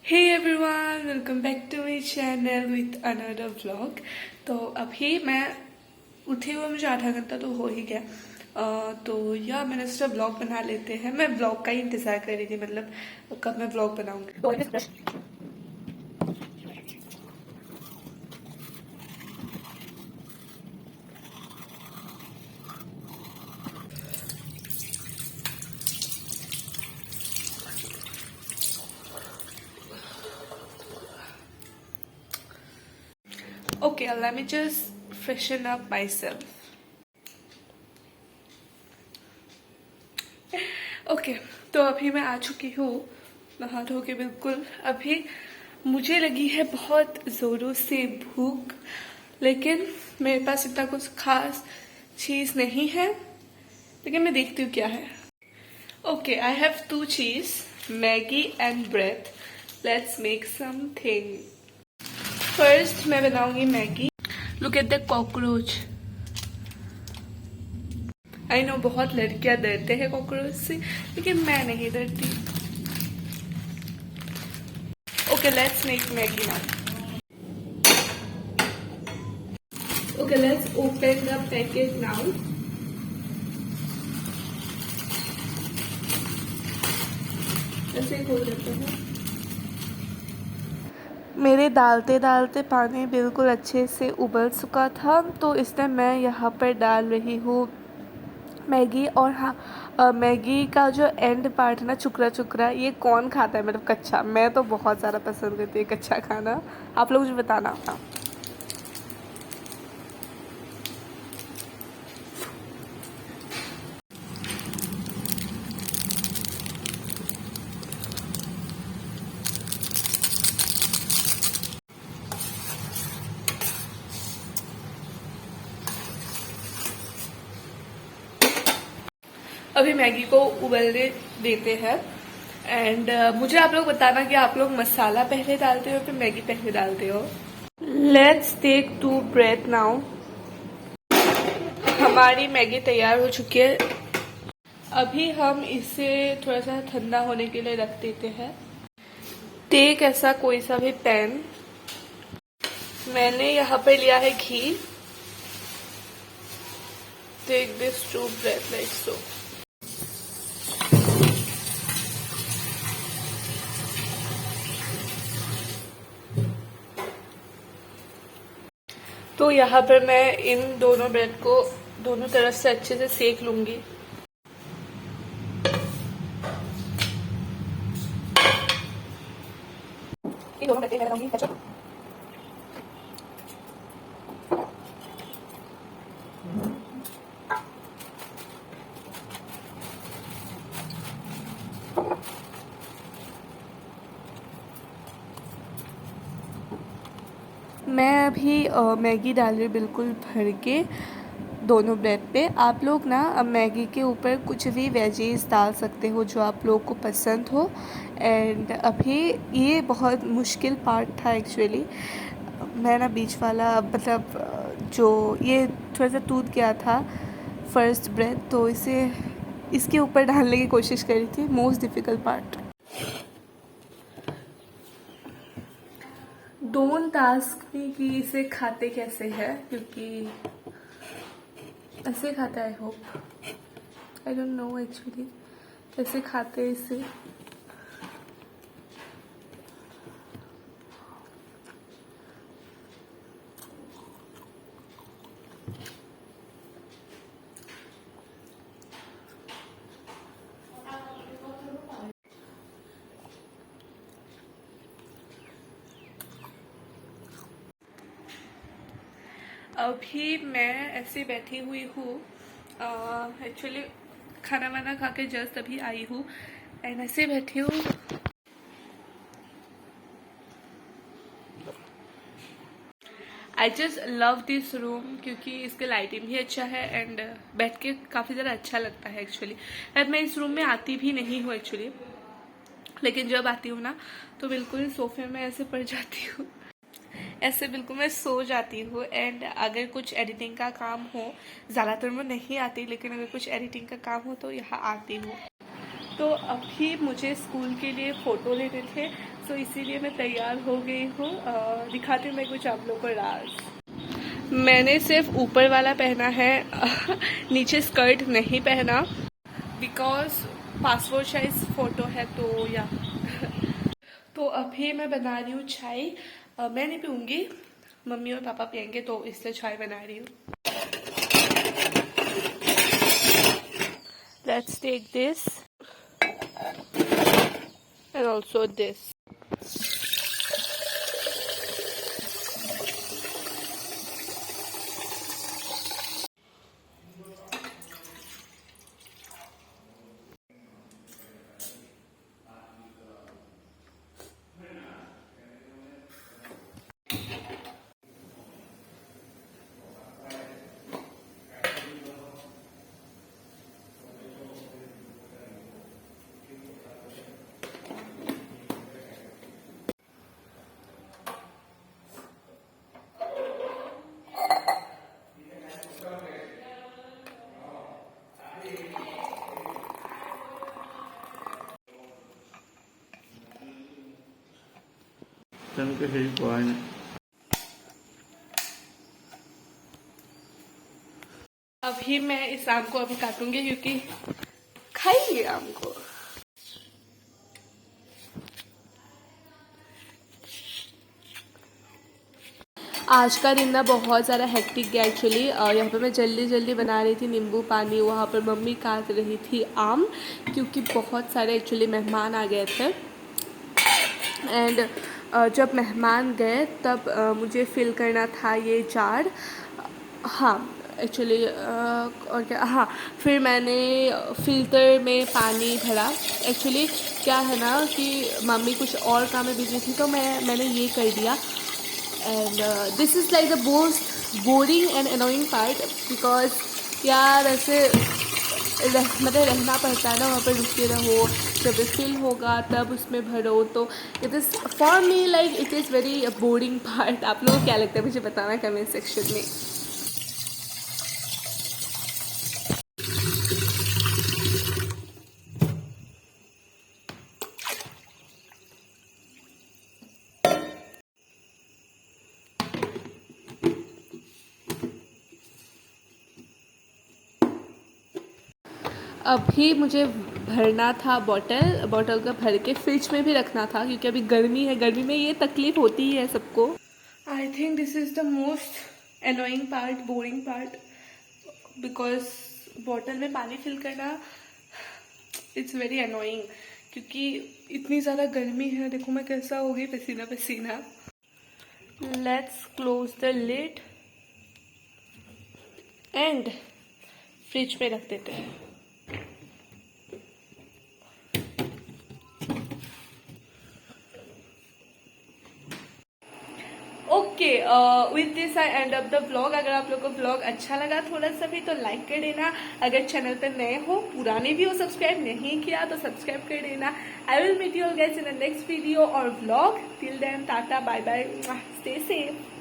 Hey everyone, welcome back to my channel with another vlog. तो अभी मैं उठे हुए मुझे आधा घंटा तो हो ही गया। तो या मैंने सोचा व्लॉग बना लेते हैं। मैं व्लॉग का ही इंतजार कर रही थी, मतलब कब मैं व्लॉग बनाऊंगी। Okay, let me just freshen up myself. Okay तो अभी मैं आ चुकी हूँ नहा धो के बिल्कुल। अभी मुझे लगी है बहुत ज़ोरों से भूख, लेकिन मेरे पास इतना कुछ खास चीज़ नहीं है, लेकिन मैं देखती हूँ क्या है। Okay, I have 2 cheese, Maggi and bread. Let's make something. First मैं बनाऊंगी Maggi. Look at the cockroach. I know बहुत लड़कियां डरते हैं कॉकरोच से, लेकिन मैं नहीं डरती। Okay, let's make Maggi now. Okay, let's open the packet now. ऐसे खोल देते हैं। मेरे डालते डालते पानी बिल्कुल अच्छे से उबल चुका था, तो इसलिए मैं यहाँ पर डाल रही हूँ मैगी। और हाँ, मैगी का जो एंड पार्ट है ना, चुकरा चुकरा, ये कौन खाता है? मतलब कच्चा। मैं तो बहुत ज़्यादा पसंद करती हूँ कच्चा खाना। आप लोग मुझे बताना। अभी मैगी को उबलने देते हैं। एंड मुझे आप लोग बताना कि आप लोग मसाला पहले डालते हो फिर मैगी पहले डालते हो। Let's take 2 bread now. हमारी मैगी तैयार हो चुकी है। अभी हम इसे थोड़ा सा ठंडा होने के लिए रख देते हैं। टेक ऐसा कोई सा भी पैन। मैंने यहाँ पे लिया है घी। Take this 2 bread like so. तो यहाँ पर मैं इन दोनों ब्रेड को दोनों तरफ से अच्छे से सेक लूंगी। ये दोनों ब्रेड मैं बनाऊंगी केचप। मैं अभी मैगी डाल रही बिल्कुल भर के दोनों ब्रेड पे। आप लोग ना अब मैगी के ऊपर कुछ भी वेजीज डाल सकते हो जो आप लोग को पसंद हो। एंड अभी ये बहुत मुश्किल पार्ट था एक्चुअली। मैं ना बीच वाला मतलब जो ये थोड़ा सा टूट गया था फर्स्ट ब्रेड, तो इसे इसके ऊपर डालने की कोशिश करी थी। Most difficult part. Don't ask me कि इसे खाते कैसे है, क्योंकि ऐसे खाता है। I hope, I don't know actually कैसे खाते हैं इसे। अभी मैं ऐसे बैठी हुई हूँ। एक्चुअली खाना वाना खा के जस्ट अभी आई हूँ एंड ऐसे बैठी हूँ। I just love this room क्योंकि इसका लाइटिंग भी अच्छा है एंड बैठ के काफ़ी ज़्यादा अच्छा लगता है एक्चुअली। एंड मैं इस रूम में आती भी नहीं हूँ एक्चुअली, लेकिन जब आती हूँ ना तो बिल्कुल सोफे में ऐसे पड़ जाती हूँ। ऐसे बिल्कुल मैं सो जाती हूँ। एंड अगर कुछ एडिटिंग का काम हो, ज़्यादातर मैं नहीं आती, लेकिन अगर कुछ एडिटिंग का काम हो तो यहाँ आती हूँ। तो अभी मुझे स्कूल के लिए फ़ोटो लेने थे, तो इसीलिए मैं तैयार हो गई हूँ। दिखाती हूँ मैं कुछ आप लोगों को राज। मैंने सिर्फ ऊपर वाला पहना है, नीचे स्कर्ट नहीं पहना, बिकॉज पासपोर्ट साइज फ़ोटो है तो या तो अभी मैं बना रही हूँ चाय। मैं नहीं पीऊँगी, मम्मी और पापा पियेंगे, तो इसलिए चाय बना रही हूँ। Let's take this and also this. अभी मैं इस आम को अभी काटूंगी क्योंकि खाएंगे आम को। आज का दिन ना बहुत ज़्यादा हेक्टिक गया एक्चुअली। यहाँ पे मैं जल्दी जल्दी बना रही थी नींबू पानी, वहाँ पर मम्मी काट रही थी आम, क्योंकि बहुत सारे एक्चुअली मेहमान आ गए थे। एंड जब मेहमान गए तब मुझे फिल करना था ये जार। हाँ एक्चुअली और क्या, हाँ फिर मैंने फ़िल्टर में पानी भरा। एक्चुअली क्या है ना कि मम्मी कुछ और काम में बिजी थी, तो मैंने ये कर दिया। And this is like the most boring and annoying part, because यार ऐसे मतलब रहना पड़ता है ना, वहाँ पर रुके रहो, जब फिल होगा तब उसमें भरो, तो it is for me like it is very boring part. आप लोगों को क्या लगता है मुझे बताना कमेंट सेक्शन में। अभी मुझे भरना था बॉटल का भर के फ्रिज में भी रखना था, क्योंकि अभी गर्मी है, गर्मी में ये तकलीफ होती ही है सबको। I think this is the most annoying part, boring part, because bottle में पानी फिल करना इट्स वेरी एनोइंग, क्योंकि इतनी ज़्यादा गर्मी है। देखो मैं कैसा हो गई, पसीना पसीना। Let's close the lid and fridge में रख देते हैं। Okay, with this I end up the vlog. अगर आप लोग को व्लॉग अच्छा लगा थोड़ा सा भी तो लाइक कर देना। अगर चैनल पर नए हो, पुराने भी हो, सब्सक्राइब नहीं किया तो सब्सक्राइब कर देना। I will meet you guys in the next video और vlog. Till then tata bye bye, stay safe.